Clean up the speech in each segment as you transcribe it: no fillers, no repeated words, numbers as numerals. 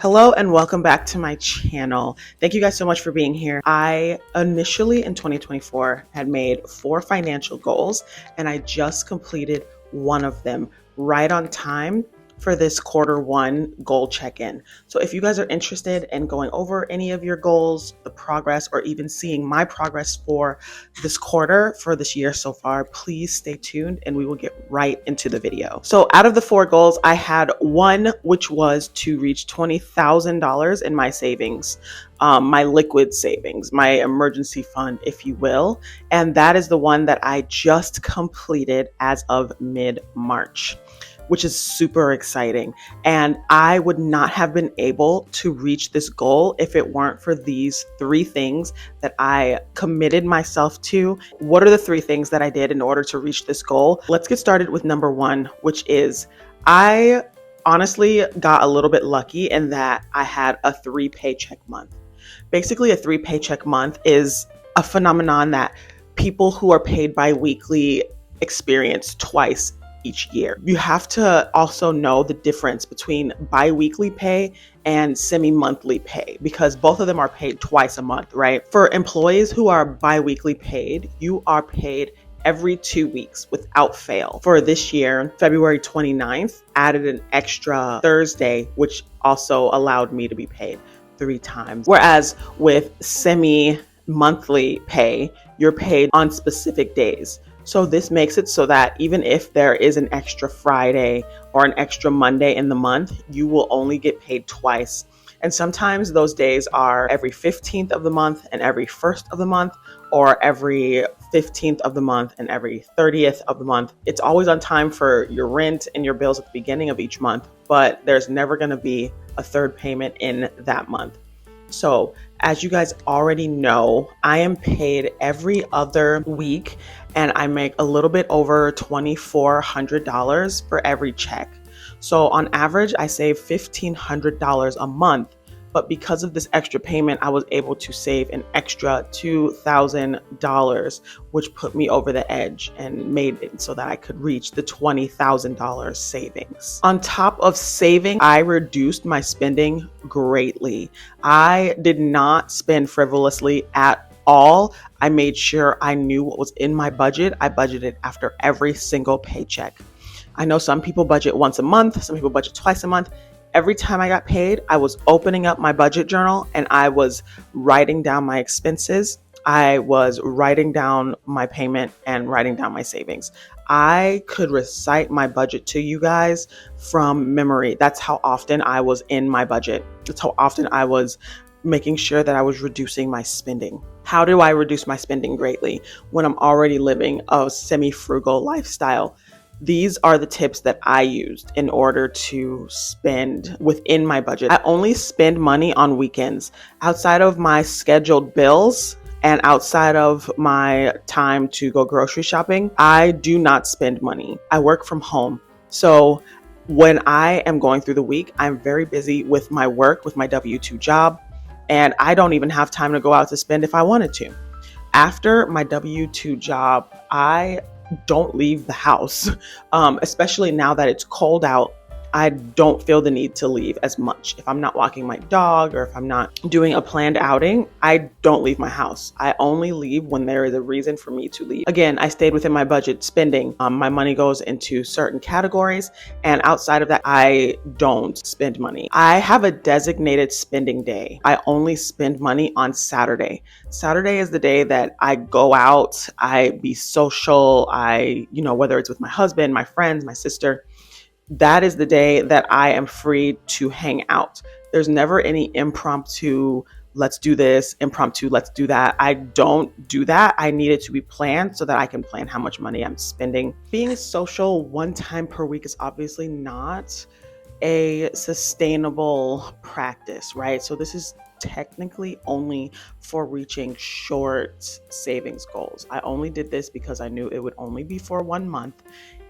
Hello and welcome back to my channel. Thank you guys so much for being here. I initially in 2024 had made 4 financial goals and I just completed one of them right on time for this quarter 1 goal check-in. So if you guys are interested in going over any of your goals, the progress, or even seeing my progress for this quarter, for this year so far, please stay tuned and we will get right into the video. So out of the 4 goals, I had one, which was to reach $20,000 in my savings, my liquid savings, my emergency fund, if you will. And that is the one that I just completed as of mid-March, which is super exciting. And I would not have been able to reach this goal if it weren't for these 3 things that I committed myself to. What are the 3 things that I did in order to reach this goal? Let's get started with number 1, which is I honestly got a little bit lucky in that I had a 3 paycheck month. Basically, a 3 paycheck month is a phenomenon that people who are paid bi-weekly experience twice each year. You have to also know the difference between bi-weekly pay and semi-monthly pay because both of them are paid twice a month, right? For employees who are bi-weekly paid, you are paid every 2 weeks without fail. For this year, February 29th, added an extra Thursday, which also allowed me to be paid 3 times. Whereas with semi-monthly pay, you're paid on specific days. So this makes it so that even if there is an extra Friday or an extra Monday in the month, you will only get paid twice. And sometimes those days are every 15th of the month and every 1st of the month, or every 15th of the month and every 30th of the month. It's always on time for your rent and your bills at the beginning of each month, but there's never going to be a third payment in that month. So as you guys already know, I am paid every other week and I make a little bit over $2,400 for every check. So on average, I save $1,500 a month. But because of this extra payment, I was able to save an extra $2,000, which put me over the edge and made it so that I could reach the $20,000 savings. On top of saving, I reduced my spending greatly. I did not spend frivolously at all. I made sure I knew what was in my budget. I budgeted after every single paycheck. I know some people budget once a month, some people budget twice a month. Every time I got paid, I was opening up my budget journal and I was writing down my expenses. I was writing down my payment and writing down my savings. I could recite my budget to you guys from memory. That's how often I was in my budget. That's how often I was making sure that I was reducing my spending. How do I reduce my spending greatly when I'm already living a semi-frugal lifestyle? These are the tips that I used in order to spend within my budget. I only spend money on weekends. Outside of my scheduled bills and outside of my time to go grocery shopping, I do not spend money. I work from home. So when I am going through the week, I'm very busy with my work, with my W-2 job, and I don't even have time to go out to spend if I wanted to. After my W-2 job, I don't leave the house, especially now that it's cold out. I don't feel the need to leave as much. If I'm not walking my dog or if I'm not doing a planned outing, I don't leave my house. I only leave when there is a reason for me to leave. Again, I stayed within my budget spending. My money goes into certain categories, and outside of that, I don't spend money. I have a designated spending day. I only spend money on Saturday. Saturday is the day that I go out, I be social, whether it's with my husband, my friends, my sister. That is the day that I am free to hang out. There's never any impromptu, let's do this, impromptu, let's do that. I don't do that. I need it to be planned so that I can plan how much money I'm spending. Being social 1 time per week is obviously not a sustainable practice, right? So this is technically only for reaching short savings goals. I only did this because I knew it would only be for 1 month.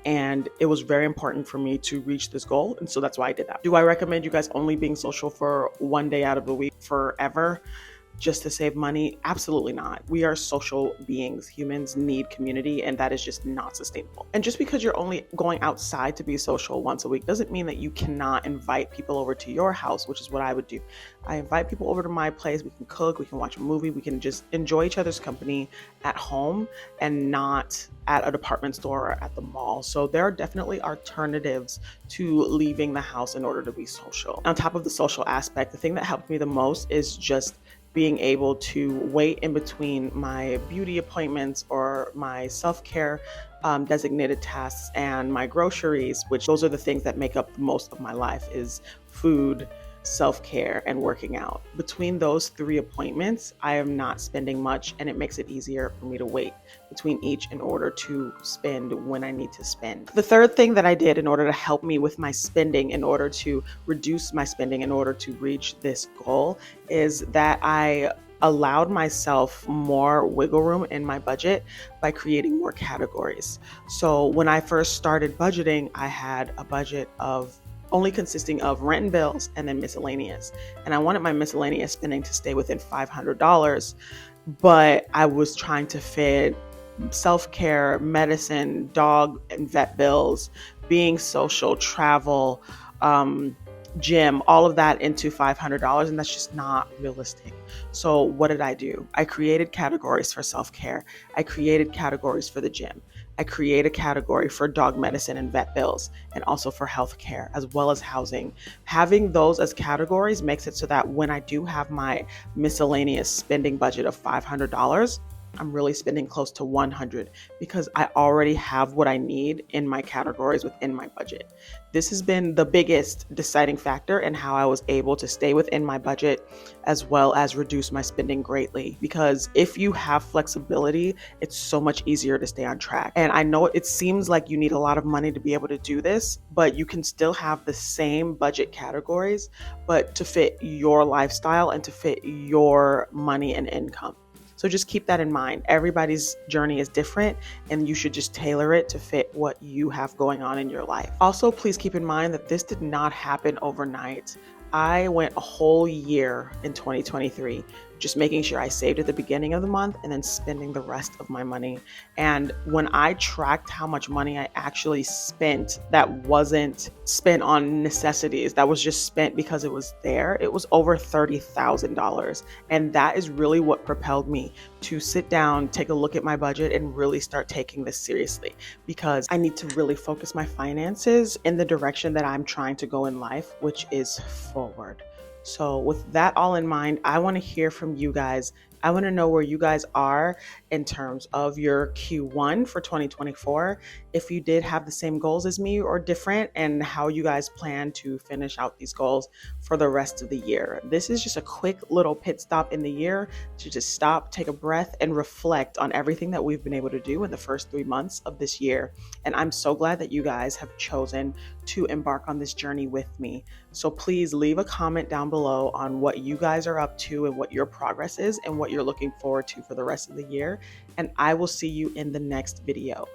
And it was very important for me to reach this goal. And so that's why I did that. Do I recommend you guys only being social for 1 day out of the week forever? just to save money? Absolutely not. We are social beings. Humans need community, and that is just not sustainable. And just because you're only going outside to be social once a week doesn't mean that you cannot invite people over to your house, which is what I would do. I invite people over to my place. We can cook, we can watch a movie, we can just enjoy each other's company at home and not at a department store or at the mall. So there are definitely alternatives to leaving the house in order to be social. On top of the social aspect, the thing that helped me the most is just being able to wait in between my beauty appointments or my self-care designated tasks and my groceries, which those are the things that make up most of my life, is food, self-care, and working out. Between those 3 appointments, I am not spending much, and it makes it easier for me to wait between each in order to spend when I need to spend. The third thing that I did in order to help me with my spending, in order to reduce my spending, in order to reach this goal, is that I allowed myself more wiggle room in my budget by creating more categories. So when I first started budgeting, I had a budget of only consisting of rent and bills and then miscellaneous. And I wanted my miscellaneous spending to stay within $500, but I was trying to fit self-care, medicine, dog and vet bills, being social, travel, gym, all of that into $500, and that's just not realistic. So what did I do? I created categories for self-care. I created categories for the gym. I create a category for dog medicine and vet bills, and also for healthcare, as well as housing. Having those as categories makes it so that when I do have my miscellaneous spending budget of $500, I'm really spending close to 100 because I already have what I need in my categories within my budget. This has been the biggest deciding factor in how I was able to stay within my budget as well as reduce my spending greatly. Because if you have flexibility, it's so much easier to stay on track. And I know it seems like you need a lot of money to be able to do this, but you can still have the same budget categories, but to fit your lifestyle and to fit your money and income. So just keep that in mind. Everybody's journey is different, and you should just tailor it to fit what you have going on in your life. Also, please keep in mind that this did not happen overnight. I went a whole year in 2023 just making sure I saved at the beginning of the month and then spending the rest of my money. And when I tracked how much money I actually spent that wasn't spent on necessities, that was just spent because it was there, it was over $30,000. And that is really what propelled me to sit down, take a look at my budget, and really start taking this seriously, because I need to really focus my finances in the direction that I'm trying to go in life, which is forward. So with that all in mind, I want to hear from you guys. I want to know where you guys are in terms of your Q1 for 2024. If you did have the same goals as me or different, and how you guys plan to finish out these goals for the rest of the year. This is just a quick little pit stop in the year to just stop, take a breath, and reflect on everything that we've been able to do in the first 3 months of this year. And I'm so glad that you guys have chosen to embark on this journey with me. So please leave a comment down below on what you guys are up to and what your progress is and what you're looking forward to for the rest of the year. And I will see you in the next video.